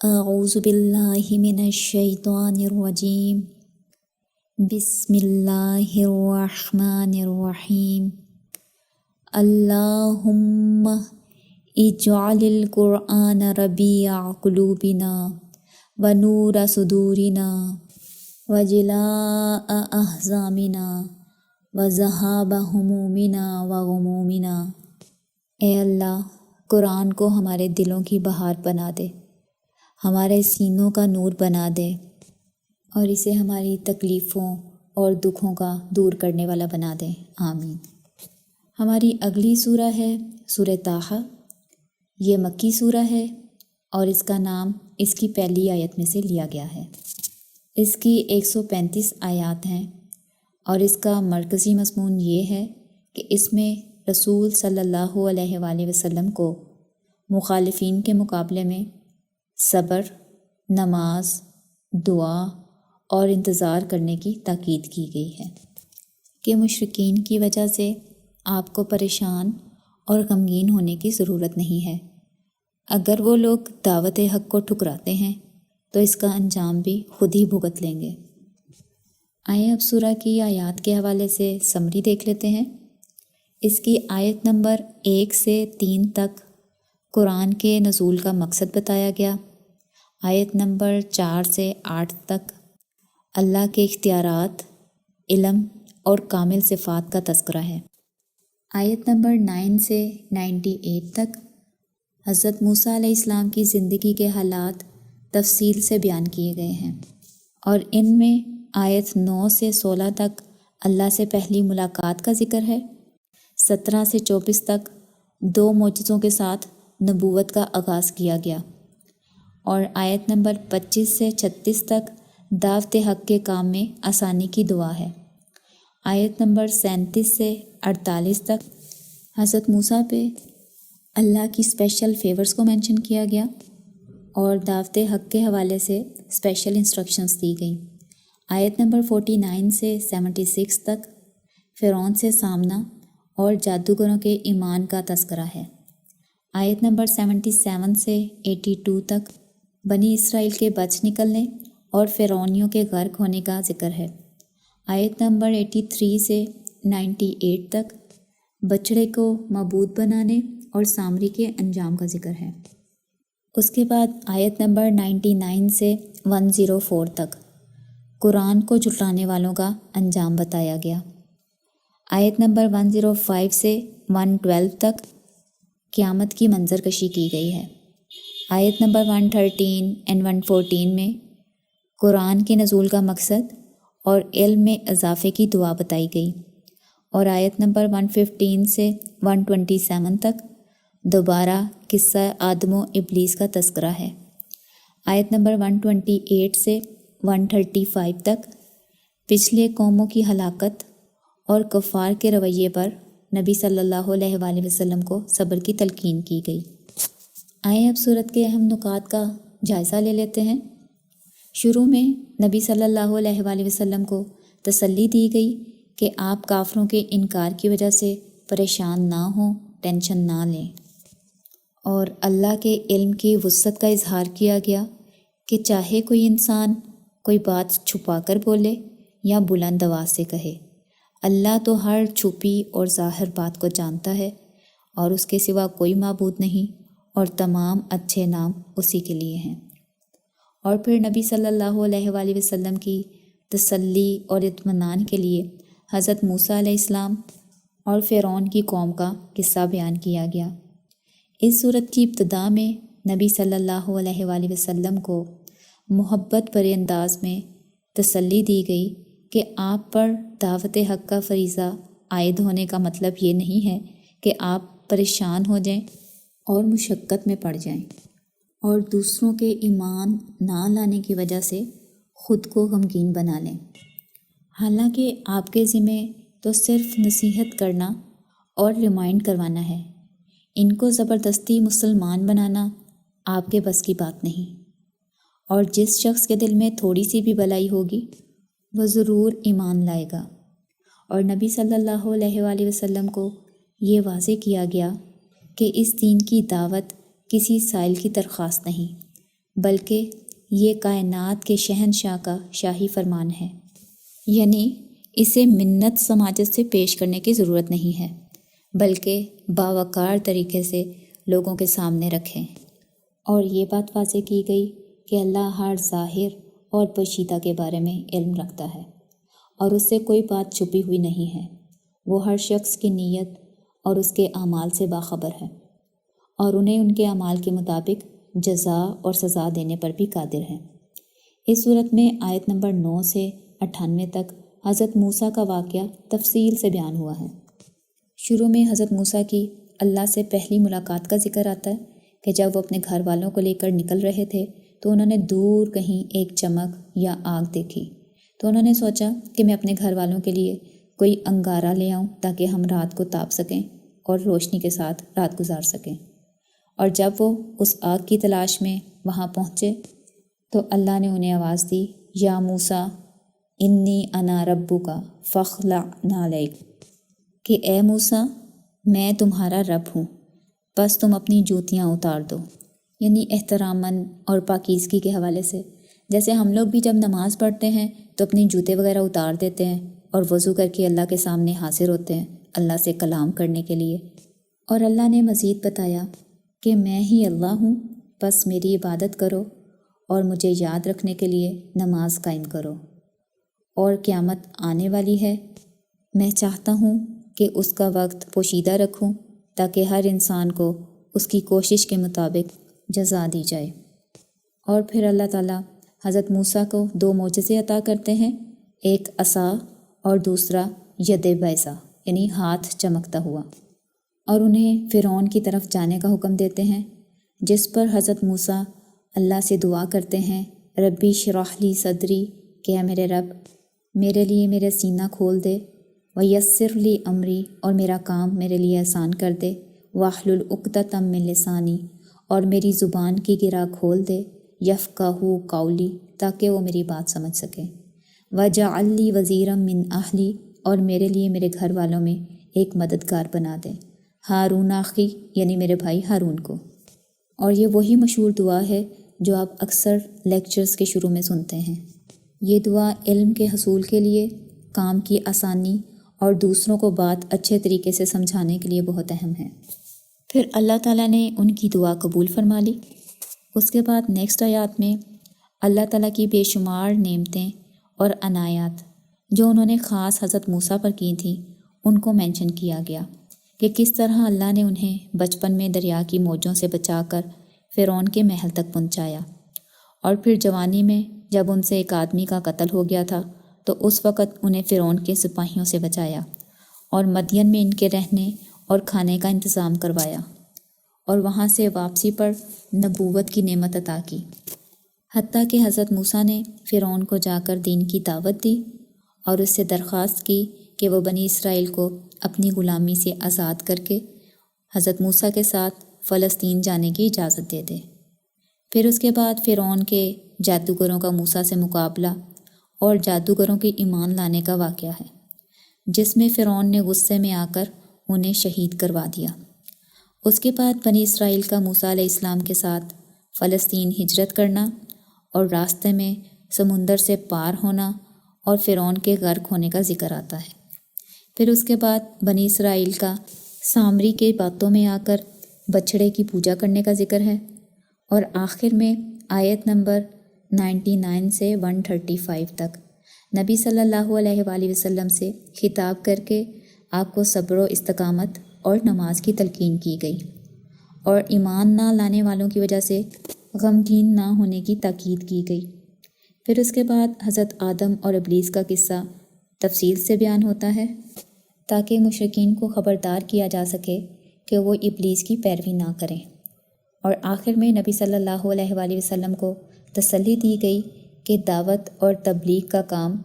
اعوذ باللہ من الشیطان الرجیم بسم اللہ الرحمن الرحیم اللہم اجعل القرآن ربیع قلوبنا ونور صدورنا وجلاء احزاننا وذہاب ہمومنا وغمومنا۔ اے اللہ، قرآن کو ہمارے دلوں کی بہار بنا دے، ہمارے سینوں کا نور بنا دے اور اسے ہماری تکلیفوں اور دکھوں کا دور کرنے والا بنا دے، آمین۔ ہماری اگلی سورہ ہے سورہ طٰہٰ۔ یہ مکی سورہ ہے اور اس کا نام اس کی پہلی آیت میں سے لیا گیا ہے۔ اس کی 135 آیات ہیں اور اس کا مرکزی مضمون یہ ہے کہ اس میں رسول صلی اللہ علیہ وآلہ وسلم کو مخالفین کے مقابلے میں صبر، نماز، دعا اور انتظار کرنے کی تاکید کی گئی ہے کہ مشرکین کی وجہ سے آپ کو پریشان اور غمگین ہونے کی ضرورت نہیں ہے۔ اگر وہ لوگ دعوت حق کو ٹھکراتے ہیں تو اس کا انجام بھی خود ہی بھگت لیں گے۔ آئیں اب سورہ کی آیات کے حوالے سے سمری دیکھ لیتے ہیں۔ اس کی آیت نمبر 1 سے 3 تک قرآن کے نزول کا مقصد بتایا گیا۔ آیت نمبر 4 سے 8 تک اللہ کے اختیارات، علم اور کامل صفات کا تذکرہ ہے۔ آیت نمبر 9 سے 98 تک حضرت موسیٰ علیہ السلام کی زندگی کے حالات تفصیل سے بیان کیے گئے ہیں، اور ان میں آیت 9 سے 16 تک اللہ سے پہلی ملاقات کا ذکر ہے۔ 17 سے 24 تک 2 معجزوں کے ساتھ نبوت کا آغاز کیا گیا، اور آیت نمبر 25 سے 36 تک دعوت حق کے کام میں آسانی کی دعا ہے۔ آیت نمبر 37 سے 48 تک حضرت موسیٰ پہ اللہ کی اسپیشل فیورز کو مینشن کیا گیا اور دعوت حق کے حوالے سے اسپیشل انسٹرکشنز دی گئیں۔ آیت نمبر 49 سے 76 تک فرعون سے سامنا اور جادوگروں کے ایمان کا تذکرہ ہے۔ آیت نمبر 77 سے 82 تک بنی اسرائیل کے بچ نکلنے اور فرعونیوں کے غرق ہونے کا ذکر ہے۔ آیت نمبر 83 سے 98 تک بچڑے کو معبود بنانے اور سامری کے انجام کا ذکر ہے۔ اس کے بعد آیت نمبر 99 سے 104 تک قرآن کو جھٹلانے والوں کا انجام بتایا گیا۔ آیت نمبر 105 سے 112 تک قیامت کی منظر کشی کی گئی ہے۔ آیت نمبر 113 اور 114 میں قرآن کے نزول کا مقصد اور علم میں اضافے کی دعا بتائی گئی، اور آیت نمبر 115 سے 127 تک دوبارہ قصہ آدم و ابلیس کا تذکرہ ہے۔ آیت نمبر 128 سے 135 تک پچھلے قوموں کی ہلاکت اور کفار کے رویے پر نبی صلی اللہ علیہ وآلہ وسلم کو صبر کی تلقین کی گئی۔ آئیں اب سورت کے اہم نکات کا جائزہ لے لیتے ہیں۔ شروع میں نبی صلی اللہ علیہ وآلہ وسلم کو تسلی دی گئی کہ آپ کافروں کے انکار کی وجہ سے پریشان نہ ہوں، ٹینشن نہ لیں، اور اللہ کے علم کی وسعت کا اظہار کیا گیا کہ چاہے کوئی انسان کوئی بات چھپا کر بولے یا بلند آواز سے کہے، اللہ تو ہر چھپی اور ظاہر بات کو جانتا ہے، اور اس کے سوا کوئی معبود نہیں، اور تمام اچھے نام اسی کے لیے ہیں۔ اور پھر نبی صلی اللہ علیہ وآلہ وسلم کی تسلی اور اطمینان کے لیے حضرت موسیٰ علیہ السلام اور فرعون کی قوم کا قصہ بیان کیا گیا۔ اس صورت کی ابتدا میں نبی صلی اللہ علیہ وآلہ وسلم کو محبت بھرے انداز میں تسلی دی گئی کہ آپ پر دعوت حق کا فریضہ عائد ہونے کا مطلب یہ نہیں ہے کہ آپ پریشان ہو جائیں اور مشقت میں پڑ جائیں اور دوسروں کے ایمان نہ لانے کی وجہ سے خود کو غمگین بنا لیں۔ حالانکہ آپ کے ذمہ تو صرف نصیحت کرنا اور ریمائنڈ کروانا ہے، ان کو زبردستی مسلمان بنانا آپ کے بس کی بات نہیں۔ اور جس شخص کے دل میں تھوڑی سی بھی بھلائی ہوگی وہ ضرور ایمان لائے گا۔ اور نبی صلی اللہ علیہ وآلہ وسلم کو یہ واضح کیا گیا کہ اس دین کی دعوت کسی سائل کی درخواست نہیں، بلکہ یہ کائنات کے شہنشاہ کا شاہی فرمان ہے، یعنی اسے منت سماجت سے پیش کرنے کی ضرورت نہیں ہے، بلکہ باوقار طریقے سے لوگوں کے سامنے رکھیں۔ اور یہ بات واضح کی گئی کہ اللہ ہر ظاہر اور پوشیدہ کے بارے میں علم رکھتا ہے اور اس سے کوئی بات چھپی ہوئی نہیں ہے۔ وہ ہر شخص کی نیت اور اس کے اعمال سے باخبر ہے اور انہیں ان کے اعمال کے مطابق جزا اور سزا دینے پر بھی قادر ہے۔ اس صورت میں آیت نمبر 9 سے 98 تک حضرت موسیٰ کا واقعہ تفصیل سے بیان ہوا ہے۔ شروع میں حضرت موسیٰ کی اللہ سے پہلی ملاقات کا ذکر آتا ہے کہ جب وہ اپنے گھر والوں کو لے کر نکل رہے تھے تو انہوں نے دور کہیں ایک چمک یا آگ دیکھی، تو انہوں نے سوچا کہ میں اپنے گھر والوں کے لیے کوئی انگارہ لے آؤں تاکہ ہم رات کو تاپ سکیں اور روشنی کے ساتھ رات گزار سکیں۔ اور جب وہ اس آگ کی تلاش میں وہاں پہنچے تو اللہ نے انہیں آواز دی، یا موسیٰ انی انا ربک فاخلع نعلیک، کہ اے موسیٰ میں تمہارا رب ہوں، بس تم اپنی جوتیاں اتار دو۔ یعنی احتراماً اور پاکیزگی کے حوالے سے، جیسے ہم لوگ بھی جب نماز پڑھتے ہیں تو اپنی جوتے وغیرہ اتار دیتے ہیں اور وضو کر کے اللہ کے سامنے حاضر ہوتے ہیں اللہ سے کلام کرنے کے لیے۔ اور اللہ نے مزید بتایا کہ میں ہی اللہ ہوں، بس میری عبادت کرو اور مجھے یاد رکھنے کے لیے نماز قائم کرو، اور قیامت آنے والی ہے، میں چاہتا ہوں کہ اس کا وقت پوشیدہ رکھوں تاکہ ہر انسان کو اس کی کوشش کے مطابق جزا دی جائے۔ اور پھر اللہ تعالیٰ حضرت موسیٰ کو 2 معجزے عطا کرتے ہیں، ایک عصا اور دوسرا ید بیضا یعنی ہاتھ چمکتا ہوا، اور انہیں فرعون کی طرف جانے کا حکم دیتے ہیں، جس پر حضرت موسیٰ اللہ سے دعا کرتے ہیں، ربی اشرح لی صدری، کہ اے میرے رب میرے لیے میرا سینہ کھول دے، ویسر لی امری، اور میرا کام میرے لیے آسان کر دے، واحلل عقدۃ من لسانی، اور میری زبان کی گرہ کھول دے، یفقہوا قولی، تاکہ وہ میری بات سمجھ سکیں، وجعل لی وزیرا من اہلی، اور میرے لیے میرے گھر والوں میں ایک مددگار بنا دے، ہارون اخی، یعنی میرے بھائی ہارون کو۔ اور یہ وہی مشہور دعا ہے جو آپ اکثر لیکچرز کے شروع میں سنتے ہیں۔ یہ دعا علم کے حصول کے لیے، کام کی آسانی اور دوسروں کو بات اچھے طریقے سے سمجھانے کے لیے بہت اہم ہے۔ پھر اللہ تعالیٰ نے ان کی دعا قبول فرما لی۔ اس کے بعد نیکسٹ آیات میں اللہ تعالیٰ کی بے شمار نعمتیں اور عنایات جو انہوں نے خاص حضرت موسیٰ پر کی تھیں ان کو مینشن کیا گیا کہ کس طرح اللہ نے انہیں بچپن میں دریا کی موجوں سے بچا کر فرعون کے محل تک پہنچایا، اور پھر جوانی میں جب ان سے ایک آدمی کا قتل ہو گیا تھا تو اس وقت انہیں فرعون کے سپاہیوں سے بچایا، اور مدین میں ان کے رہنے اور کھانے کا انتظام کروایا، اور وہاں سے واپسی پر نبوت کی نعمت عطا کی، حتیٰ کہ حضرت موسیٰ نے فرعون کو جا کر دین کی دعوت دی اور اس سے درخواست کی کہ وہ بنی اسرائیل کو اپنی غلامی سے آزاد کر کے حضرت موسیٰ کے ساتھ فلسطین جانے کی اجازت دے دے۔ پھر اس کے بعد فرعون کے جادوگروں کا موسیٰ سے مقابلہ اور جادوگروں کے ایمان لانے کا واقعہ ہے، جس میں فرعون نے غصے میں آ کر انہیں شہید کروا دیا۔ اس کے بعد بنی اسرائیل کا موسیٰ علیہ السلام کے ساتھ فلسطین ہجرت کرنا اور راستے میں سمندر سے پار ہونا اور فرعون کے غرق ہونے کا ذکر آتا ہے۔ پھر اس کے بعد بنی اسرائیل کا سامری کے باتوں میں آ کر بچھڑے کی پوجا کرنے کا ذکر ہے، اور آخر میں آیت نمبر 99 سے 135 تک نبی صلی اللہ علیہ وآلہ وسلم سے خطاب کر کے آپ کو صبر و استقامت اور نماز کی تلقین کی گئی، اور ایمان نہ لانے والوں کی وجہ سے غمگین نہ ہونے کی تاکید کی گئی۔ پھر اس کے بعد حضرت آدم اور ابلیس کا قصہ تفصیل سے بیان ہوتا ہے تاکہ مشرکین کو خبردار کیا جا سکے کہ وہ ابلیس کی پیروی نہ کریں، اور آخر میں نبی صلی اللہ علیہ وآلہ وسلم کو تسلی دی گئی کہ دعوت اور تبلیغ کا کام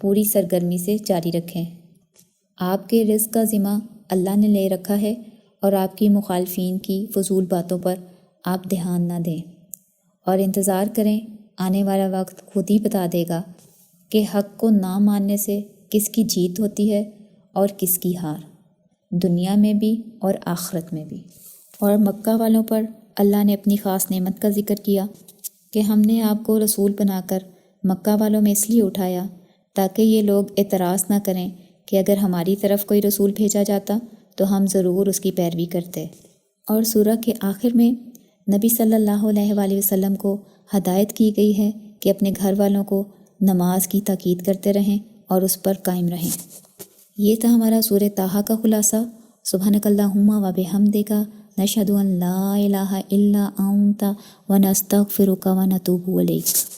پوری سرگرمی سے جاری رکھیں، آپ کے رزق کا ذمہ اللہ نے لے رکھا ہے، اور آپ کی مخالفین کی فضول باتوں پر آپ دھیان نہ دیں، اور انتظار کریں، آنے والا وقت خود ہی بتا دے گا کہ حق کو نہ ماننے سے کس کی جیت ہوتی ہے اور کس کی ہار، دنیا میں بھی اور آخرت میں بھی۔ اور مکہ والوں پر اللہ نے اپنی خاص نعمت کا ذکر کیا کہ ہم نے آپ کو رسول بنا کر مکہ والوں میں اس لیے اٹھایا تاکہ یہ لوگ اعتراض نہ کریں کہ اگر ہماری طرف کوئی رسول بھیجا جاتا تو ہم ضرور اس کی پیروی کرتے۔ اور سورہ کے آخر میں نبی صلی اللہ علیہ وآلہ وسلم کو ہدایت کی گئی ہے کہ اپنے گھر والوں کو نماز کی تاکید کرتے رہیں اور اس پر قائم رہیں۔ یہ تھا ہمارا سورہ طٰہٰ کا خلاصہ۔ سبحانک اللہم و بحمدک نشہد ان لا الہ الا انت ونستغفرک ونتوب الیک۔